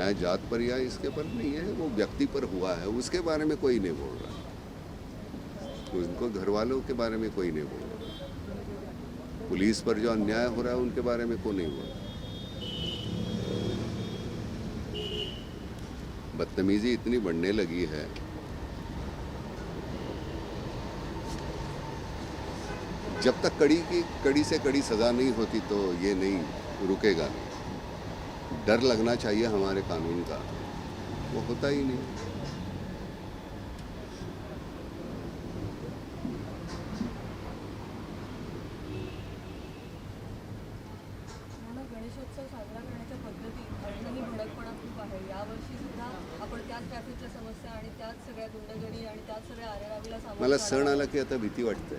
अन्याय जात पर या इसके पर नहीं है, वो व्यक्ति पर हुआ है, उसके बारे में कोई नहीं बोल रहा, उनको घर वालों के बारे में कोई नहीं बोल रहा, पुलिस पर जो अन्याय हो रहा है उनके बारे में कोई नहीं बोल रहा। बदतमीजी इतनी बढ़ने लगी है, जब तक कड़ी से कड़ी सज़ा नहीं होती तो ये नहीं रुकेगा। डर लगना चाहिए हमारे कानून का, वो होता ही नहीं। गणेशोत्सव साजरा करण्याच्या पद्धती अजूनही भडकपणा खूप आहे. यावर्षी सुद्धा आपण त्याच ट्रॅफिकच्या समस्या आणि त्याच सगळ्या गुंडगिरी आणि त्याच सगळ्या आरेरावीला सामोरं मला जावं सण लागलं. आला की आता भीती वाटते,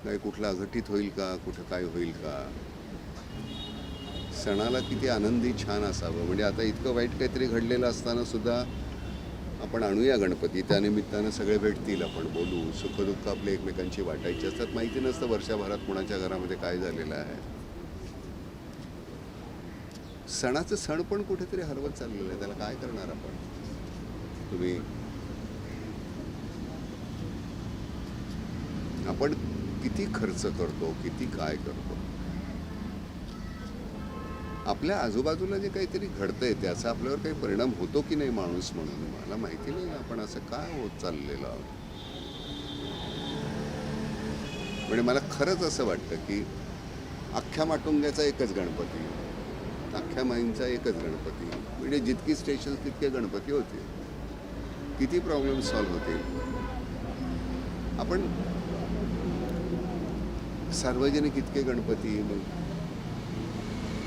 काय कुठला अघटित होईल का, कुठं काय होईल का. सणाला किती आनंदी छान असावं, म्हणजे आता इतकं वाईट काहीतरी घडलेलं असताना सुद्धा आपण आणूया गणपती, त्यानिमित्तानं सगळे भेटतील, आपण बोलू, सुखदुःख आपले एकमेकांची वाटायची असतात. माहिती नसतं वर्षभरात कोणाच्या घरामध्ये काय झालेलं आहे. सणाचं सण पण कुठेतरी हरवत चाललेलं आहे, त्याला काय करणार आपण. तुम्ही आपण किती खर्च करतो, किती काय करतो, आपल्या आजूबाजूला जे काहीतरी घडतंय त्याचा आपल्यावर काही परिणाम होतो की नाही माणूस म्हणून मला माहिती नाही. आपण असं काय होत चाललेलं आहोत. म्हणजे मला खरंच असं वाटतं की अख्ख्या माटुंग्याचा एकच गणपती, अख्ख्या माईंचा एकच गणपती, म्हणजे जितकी स्टेशन तितके गणपती होते, किती प्रॉब्लेम सॉल्व्ह होते. आपण सार्वजनिक इतके गणपती, मग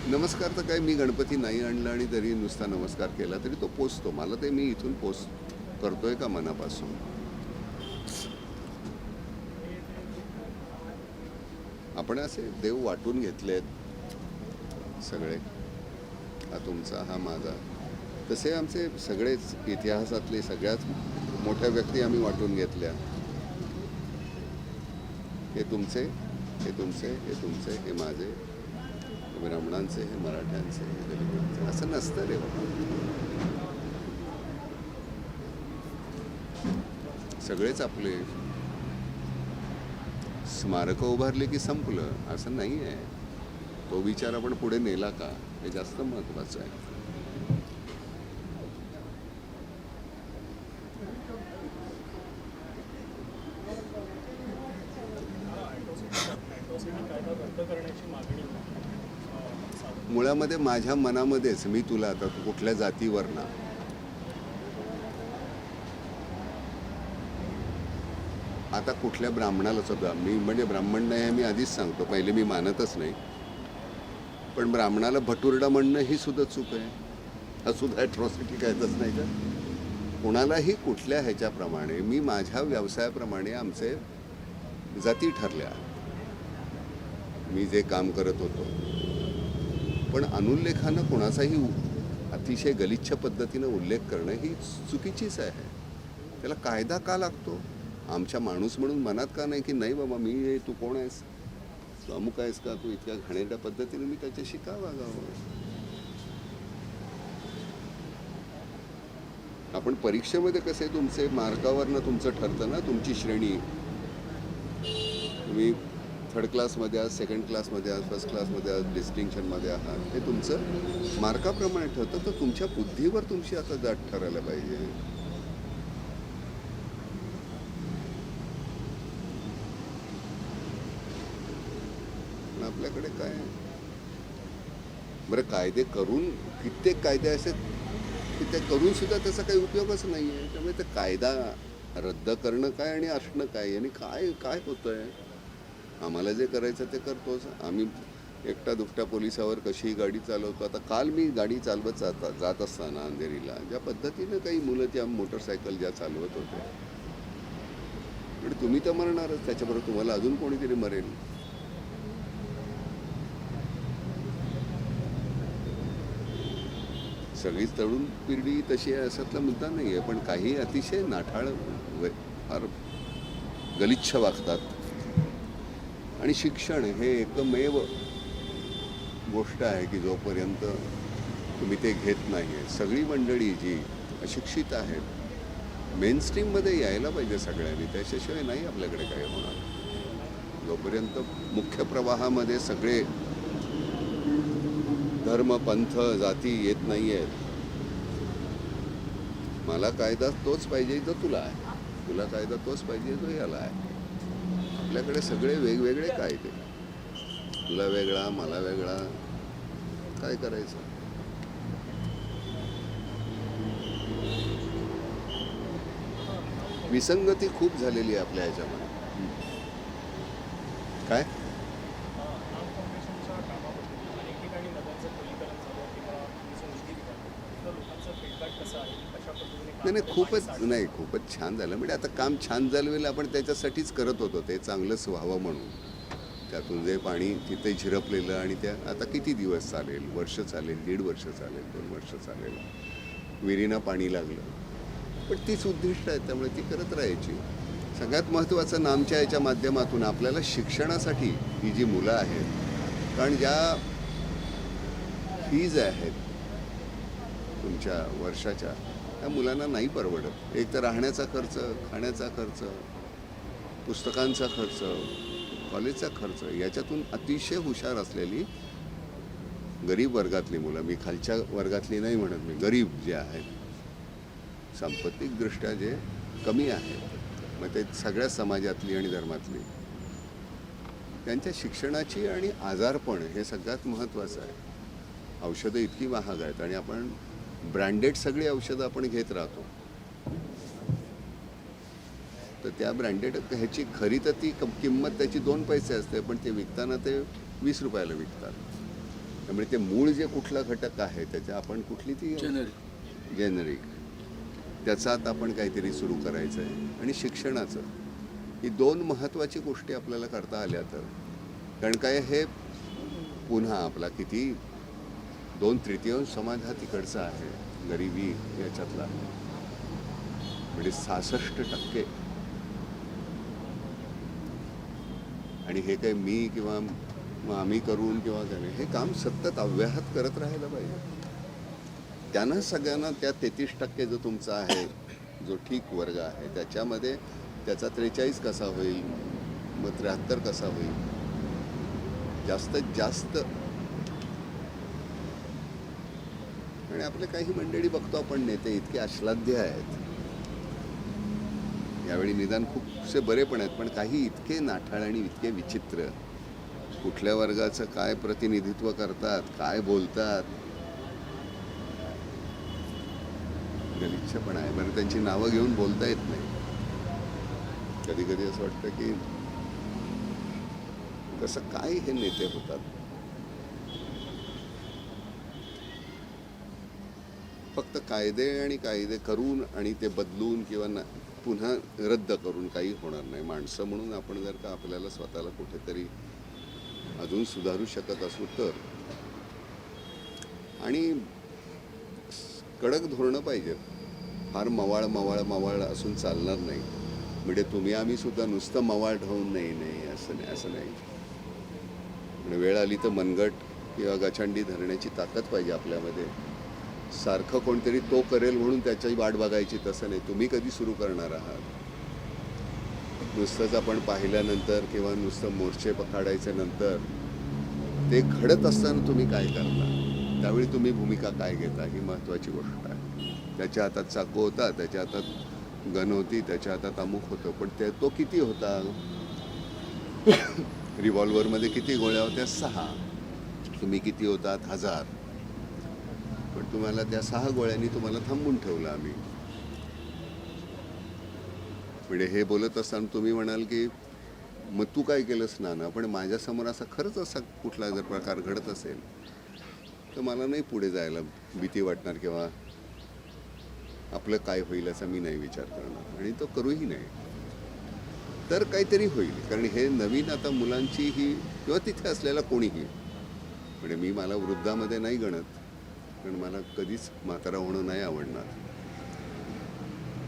नमस्कार तर काय, मी गणपती नाही आणला आणि तरी नुसता नमस्कार केला तरी तो पोचतो. मला ते मी इथून करतोय का मनापासून. आपण असे देव वाटून घेतलेत सगळे, हा तुमचा हा माझा. तसे आमचे सगळेच इतिहासातले सगळ्यात मोठ्या व्यक्ती आम्ही वाटून घेतल्या. हे तुमचे, हे तुमचे, हे तुमचे, हे माझे, हे ब्राह्मणांचे, हे मराठ्यांचे, हे दलितांचे. असं नसतं रे बाबा. सगळेच आपले. स्मारकं उभारली की संपलं असं नाही आहे. तो विचार आपण पुढे नेला का, हे जास्त महत्त्वाचं आहे. मुळामध्ये माझ्या मनामध्येच, मी तुला आता तू कुठल्या जातीवर ना, आता कुठल्या ब्राह्मणाला सुद्धा मी, म्हणजे ब्राह्मण नाही हे मी आधीच सांगतो, पहिले मी मानतच नाही, पण ब्राह्मणाला भटुरडा म्हणणं ही सुद्धा चूक आहे. हा सुद्धा ॲट्रॉसिटी कायच नाही का. कोणालाही कुठल्या ह्याच्याप्रमाणे, मी माझ्या व्यवसायाप्रमाणे आमचे जाती ठरल्या, मी जे काम करत होतो. पण अनुल्लेखानं कोणाचाही अतिशय गलिच्छ पद्धतीनं उल्लेख करणं ही चुकीचीच आहे. त्याला कायदा का लागतो. आमच्या माणूस म्हणून मनात का नाही की नाही बाबा मी, तू कोण आहेस, तू अमुक आहेस का, तू इतक्या घाणेरड्या पद्धतीने मी त्याच्याशी का वागावं. आपण परीक्षेमध्ये कसे तुमचे मार्कावरनं तुमचं ठरतं ना, तुमची श्रेणी. तुम्ही थर्ड क्लासमध्ये आहात, सेकंड क्लासमध्ये आहात, फर्स्ट क्लासमध्ये आहात, डिस्टिंक्शनमध्ये आहात, हे तुमचं मार्काप्रमाणे ठरतं. तर तुमच्या बुद्धीवर तुमची आता जात ठरायला पाहिजे. आपल्याकडे काय बरं, कायदे करून, कित्येक कायदे असे की ते करून सुद्धा त्याचा काही उपयोगच नाही आहे. त्यामुळे ते कायदा रद्द करणं काय आणि असणं काय, यांनी काय काय होतं आहे. आम्हाला जे करायचं ते करतोच आम्ही. एकटा दुकट्या पोलिसावर कशीही गाडी चालवतो. आता काल मी गाडी चालवत जात असताना अंधेरीला, ज्या पद्धतीनं काही मुलं त्या मोटरसायकल ज्या चालवत होते, म्हणजे तुम्ही तर मरणारच, त्याच्याबरोबर तुम्हाला अजून कोणीतरी मरेल. सगळीच तरुण पिढी तशी आहे असातला मुद्दा नाही आहे, पण काही अतिशय नाठाळ, फार गलिच्छ वागतात. आणि शिक्षण हे एकमेव गोष्ट आहे की जोपर्यंत तुम्ही ते घेत नाही आहे. सगळी मंडळी जी अशिक्षित आहेत मेनस्ट्रीममध्ये यायला पाहिजे सगळ्यांनी, त्याच्याशिवाय नाही आपल्याकडे काय होणार. जोपर्यंत मुख्य प्रवाहामध्ये सगळे धर्म पंथ जाती येत नाही आहेत, मला कायदा तोच पाहिजे जो तुला आहे, तुला कायदा तोच पाहिजे जो याला आहे. आपल्याकडे सगळे वेगवेगळे कायदे, तुला वेगळा मला वेगळा, काय करायचं. विसंगती खूप झालेली आहे आपल्या ह्याच्यामध्ये. काय नाम फाउंडेशनच्या कामाबद्दल अनेक ठिकाणी नद्यांचं खोलीकरण झालं किंवा संस्कृती तर लोकांचा फीडबॅक कसा आहे कशा पद्धतीने काम नाही केलं, खूपच पाणी नाही खूपच छान झालं. म्हणजे आता काम छान झालं आपण त्याच्यासाठीच करत होतो, ते चांगलंच व्हावं म्हणून. त्यातून जे पाणी तिथे झिरपलेलं आणि त्या आता किती दिवस चालेल, वर्ष चालेल, 1.5 वर्ष चालेल, 2 वर्ष चालेल, विहिरीनं पाणी लागलं. पण तीच उद्दिष्ट आहेत, त्यामुळे ती करत राहायची. सगळ्यात महत्त्वाचं नामच्या याच्या माध्यमातून आपल्याला शिक्षणासाठी ही जी मुलं आहेत, कारण ज्या फीज आहेत तुमच्या वर्षाच्या, त्या मुलांना नाही परवडत. एक तर राहण्याचा खर्च, खाण्याचा खर्च, पुस्तकांचा खर्च, कॉलेजचा खर्च, याच्यातून अतिशय हुशार असलेली गरीब वर्गातली मुलं, मी खालच्या वर्गातली नाही म्हणत, मी गरीब जे आहेत, सांपत्तिकदृष्ट्या जे कमी आहेत, मग ते सगळ्या समाजातली आणि धर्मातली, त्यांच्या शिक्षणाची आणि आजारपण हे सगळ्यात महत्त्वाचं आहे. औषधं इतकी महाग आहेत आणि आपण ब्रँडेड सगळी औषधं आपण घेत राहतो. तर त्या ब्रँडेड ह्याची खरी तर ती किंमत त्याची 2 पैसे असते, पण ते विकताना ते 20 रुपयाला विकतात. त्यामुळे ते मूळ जे कुठला घटक आहे त्याच्या आपण कुठली ती जेनरिक, त्याचा आता आपण काहीतरी सुरू करायचं आहे. आणि शिक्षणाचं, ही 2 महत्त्वाची गोष्टी आपल्याला करता आल्या तर, कारण काय हे पुन्हा आपला किती 2/3 समाज हा तिकडचा आहे, गरिबी याच्यातला, म्हणजे 66%. आणि हे काही मी किंवा आम्ही करून किंवा काय, हे काम सतत अव्याहत करत राहायला पाहिजे. त्यांना सगळ्यांना त्या 33% जो तुमचा आहे, जो ठीक वर्ग आहे, त्याच्यामध्ये त्याचा 43 कसा होईल, मग 73 कसा होईल, जास्तीत जास्त. आणि आपले काही मंडळी बघतो आपण, नेते इतके आश्लाद्य आहेत, यावेळी निदान खूपसे बरे पण आहेत, पण काही इतके नाठाळ आणि इतके विचित्र, कुठल्या वर्गाचं काय प्रतिनिधित्व करतात, काय बोलतात, गलिच्छपणा आहे. बरं, त्यांची नावं घेऊन बोलता येत नाही. कधी कधी असं वाटतं की कसं काय हे नेते होतात. फक्त कायदे आणि कायदे करून आणि ते बदलून किंवा पुन्हा रद्द करून काही होणार नाही. माणसं म्हणून आपण जर का आपल्याला स्वतःला कुठेतरी अजून सुधारू शकत असू तर, आणि कडक धोरणं पाहिजेत. फार मवाळ मवाळ मवाळ असून चालणार नाही. म्हणजे तुम्ही आम्ही सुद्धा नुसतं मवाळ राहून नाही असं नाही, असं नाही. म्हणजे वेळ आली तर मनगट किंवा गचांडी धरण्याची ताकद पाहिजे आपल्यामध्ये. सारखं कोणतरी तो करेल म्हणून त्याची वाट बघायची, तसं नाही. तुम्ही कधी सुरू करणार आहात. नुसतंच आपण पाहिल्यानंतर किंवा नुसतं मोर्चे पखाडायच्या नंतर ते घडत असताना तुम्ही काय करता, त्यावेळी तुम्ही भूमिका काय घेता, ही महत्त्वाची गोष्ट आहे. त्याच्या हातात चाकू होता, त्याच्या हातात गन होती, त्याच्या हातात अमुक होतं, पण तो किती होता. रिव्हॉल्वरमध्ये किती गोळ्या होत्या, 6. तुम्ही किती होतात, 1000. पण तुम्हाला त्या 6 गोळ्यांनी तुम्हाला थांबून ठेवलं आम्ही. म्हणजे हे बोलत असताना तुम्ही म्हणाल की मग तू काय केलंस ना, पण माझ्यासमोर असा खरंच असा कुठला जर प्रकार घडत असेल तर मला नाही पुढे जायला भीती वाटणार किंवा आपलं काय होईल असा मी नाही विचार करणार, आणि तो करूही नाही. तर काहीतरी होईल. कारण हे नवीन आता मुलांची ही किंवा तिथे असलेला कोणीही, म्हणजे मी मला वृद्धामध्ये नाही गणत, कारण मला कधीच म्हातारा होणं नाही आवडणार.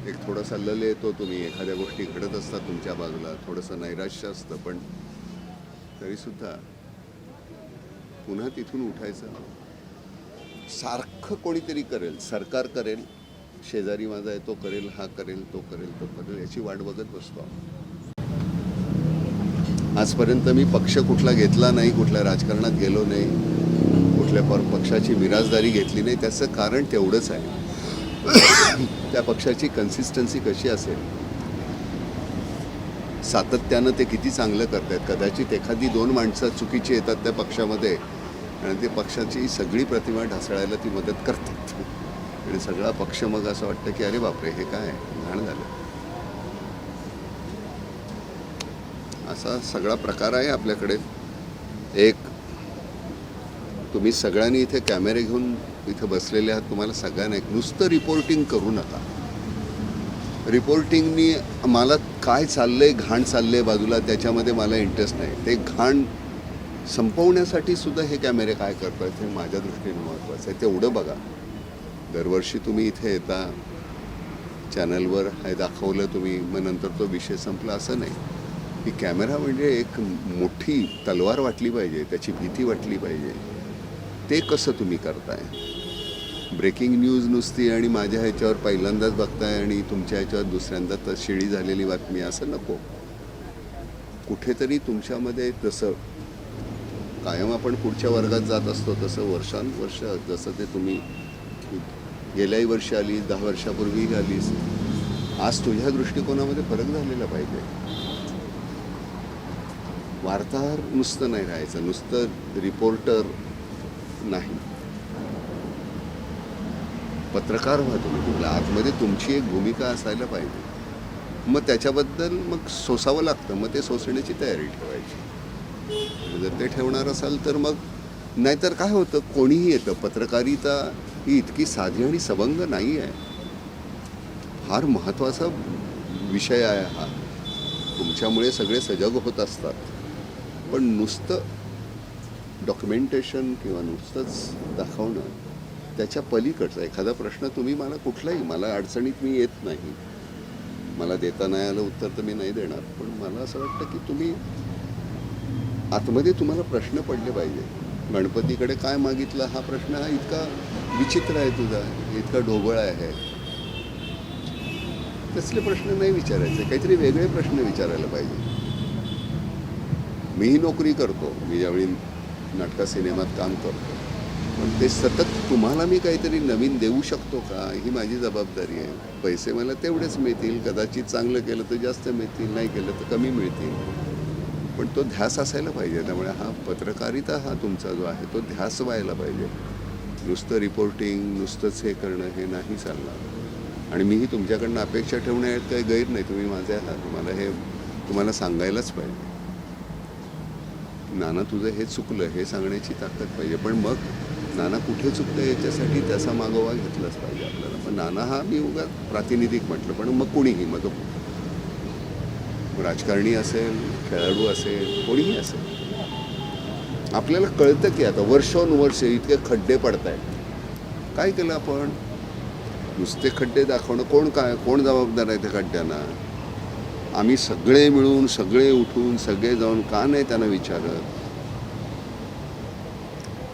एक थोडासा लल येतो, तुम्ही एखाद्या गोष्टी घडत असतात तुमच्या बाजूला, थोडंसं नैराश्य असतं, पण तरीसुद्धा पुन्हा तिथून उठायचं सारखं कोणीतरी करेल, सरकार करेल, शेजारी माझा आहे तो करेल, हा करेल, तो करेल, तो करेल, याची वाट बघत बसतो आपण. आजपर्यंत मी पक्ष कुठला घेतला नाही, कुठल्या राजकारणात गेलो नाही, कुठल्या पक्षाची मिराजदारी घेतली नाही. त्याचं कारण तेवढंच आहे, त्या पक्षाची कन्सिस्टन्सी कशी असेल, सातत्यानं ते किती चांगलं करतात. कदाचित एखादी 2 माणसं चुकीची येतात त्या पक्षामध्ये आणि ते पक्षाची सगळी प्रतिमा ढासळायला ती मदत करतात आणि सगळा पक्ष मग असं वाटतं की अरे बापरे, हे काय घाण झालं. असा सगळा प्रकार आहे आपल्याकडे. एक, तुम्ही सगळ्यांनी इथे कॅमेरे घेऊन इथे बसलेले आहात, तुम्हाला सगळ्यांना एक, नुसतं रिपोर्टिंग करू नका. रिपोर्टिंगनी मला काय चाललंय, घाण चाललंय बाजूला, त्याच्यामध्ये मला इंटरेस्ट नाही. ते घाण संपवण्यासाठी सुद्धा हे कॅमेरे काय करतात हे माझ्या दृष्टीने महत्त्वाचं आहे. तेवढं बघा. दरवर्षी तुम्ही इथे येता, चॅनलवर हे दाखवलं तुम्ही, मग नंतर तो विषय संपला, असं नाही. की कॅमेरा म्हणजे एक मोठी तलवार वाटली पाहिजे, त्याची भीती वाटली पाहिजे. ते कसं तुम्ही करताय? ब्रेकिंग न्यूज नुसती आणि माझ्या ह्याच्यावर पहिल्यांदाच बघताय आणि तुमच्या ह्याच्यावर दुसऱ्यांदा तर शिळी झालेली बातमी, असं नको. कुठेतरी तुमच्यामध्ये तसं कायम आपण पुढच्या वर्गात जात असतो तसं वर्षानुवर्ष जसं ते तुम्ही गेल्याही वर्षी आली, 10 वर्षापूर्वीही आलीस, आज तुझ्या दृष्टिकोनामध्ये फरक झालेला पाहिजे. वार्ताहर नुसतं नाही राहायचं, नुसतं रिपोर्टर नाही, पत्रकार व्हा तुम्ही. तुला आतमध्ये तुमची एक भूमिका असायला पाहिजे. मग त्याच्याबद्दल मग सोसावं लागतं, मग ते सोसण्याची तयारी ठेवायची. जर ते ठेवणार असाल तर मग, नाहीतर काय होतं, कोणीही येतं. पत्रकारिता ही इतकी साधी आणि सबंग नाही आहे. फार महत्त्वाचा विषय आहे हा. तुमच्यामुळे सगळे सजग होत असतात, पण नुसतं डॉक्युमेंटेशन किंवा नुसतंच दाखवणं, त्याच्या पलीकडचा एखादा प्रश्न तुम्ही मला कुठलाही, मला अडचणीत मी येत नाही, मला देता नाही आलं उत्तर तर मी नाही देणार, पण मला असं वाटतं की तुम्ही आतमध्ये तुम्हाला प्रश्न पडले पाहिजे. गणपतीकडे काय मागितलं हा प्रश्न हा इतका विचित्र आहे तुझा, इतका ढोबळ आहे. तसले प्रश्न नाही विचारायचे, काहीतरी वेगळे प्रश्न विचारायला पाहिजे. मीही नोकरी करतो, मी ज्यावेळी नाटका सिनेमात काम करतो, पण ते सतत तुम्हाला मी काहीतरी नवीन देऊ शकतो का, ही माझी जबाबदारी आहे. पैसे मला तेवढेच मिळतील, कदाचित चांगलं केलं तर जास्त मिळतील, नाही केलं तर कमी मिळतील, पण तो ध्यास असायला पाहिजे. त्यामुळे हा पत्रकारिता हा तुमचा जो आहे तो ध्यास व्हायला पाहिजे. नुसतं रिपोर्टिंग, नुसतंच हे करणं हे नाही चालणार. आणि मीही तुमच्याकडनं अपेक्षा ठेवण्यात काही गैर नाही, तुम्ही माझे आहात, तुम्हाला हे तुम्हाला सांगायलाच पाहिजे. नाना तुझं हे चुकलं हे सांगण्याची ताकद पाहिजे. पण मग नाना कुठे चुकतं याच्यासाठी त्याचा मागोवा घेतलाच पाहिजे आपल्याला. पण नाना हा मी उगाच प्रातिनिधिक म्हटलं, पण मग कोणीही, मग तो राजकारणी असेल, खेळाडू असेल, कोणीही असेल, आपल्याला कळतं की आता वर्षानुवर्ष इतके खड्डे पडत आहेत. काय केलं आपण? नुसते खड्डे दाखवणं. कोण जबाबदार आहे त्या खड्ड्यांना? आम्ही सगळे मिळून, सगळे उठून, सगळे जाऊन का नाही त्यांना विचारत?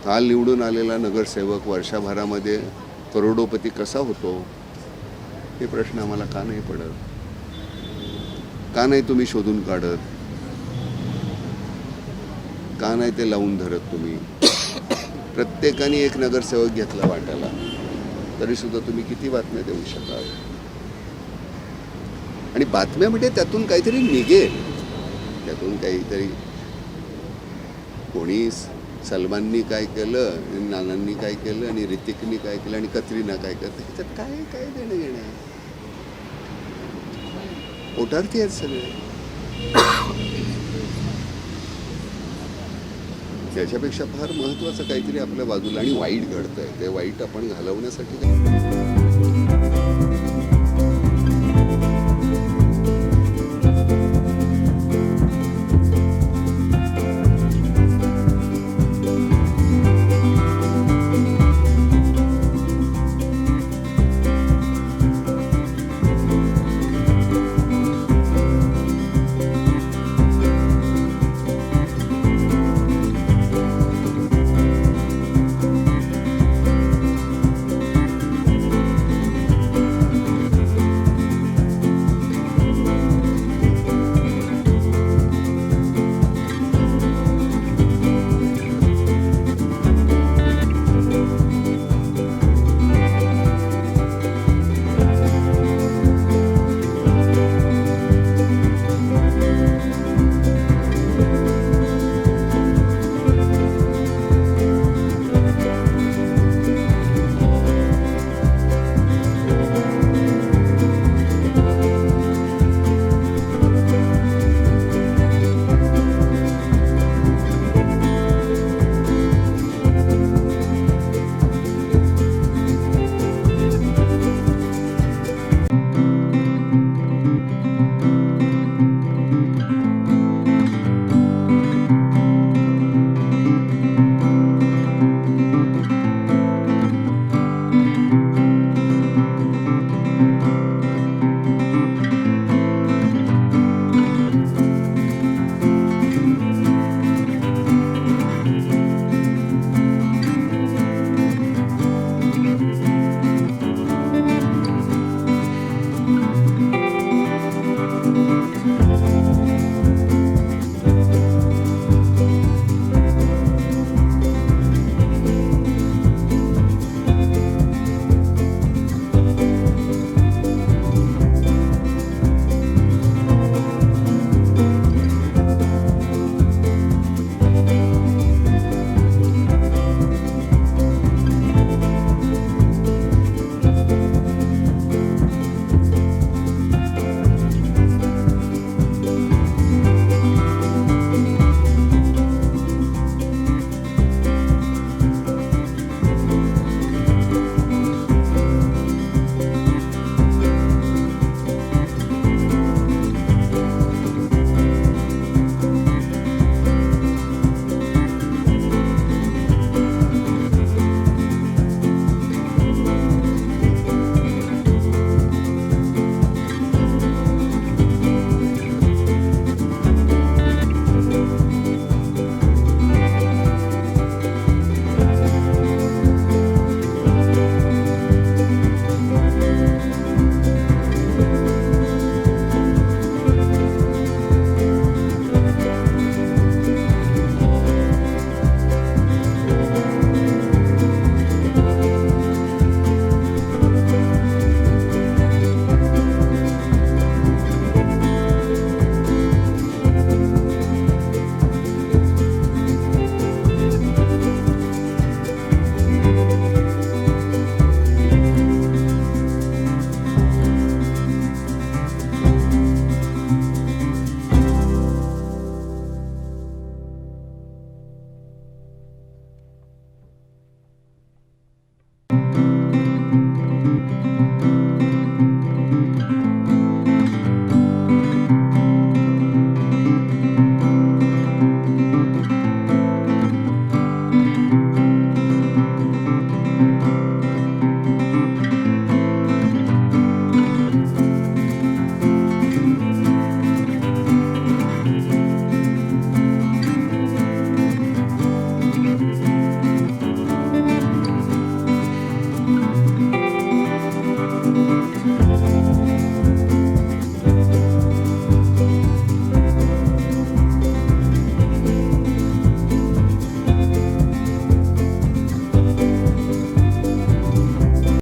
काल निवडून आलेला नगरसेवक वर्षभरामध्ये करोडोपती कसा होतो, हे प्रश्न आम्हाला का नाही पडत? का नाही तुम्ही शोधून काढत? का नाही ते लावून धरत तुम्ही? प्रत्येकाने एक नगरसेवक घेतला वाटायला, तरी सुद्धा तुम्ही किती बातम्या देऊ शकाल? आणि बातम्या म्हणजे त्यातून काहीतरी निघेल, त्यातून काहीतरी कोणी सलमाननी काय केलं, नानांनी काय केलं, आणि ऋतिकनी काय केलं, आणि कतरीना काय करते, ह्याच्यात काय देणं घेणं आहे? पोटार्थी आहेत सगळे. त्याच्यापेक्षा फार महत्त्वाचं काहीतरी आपल्या बाजूला आणि वाईट घडतंय, ते वाईट आपण घालवण्यासाठी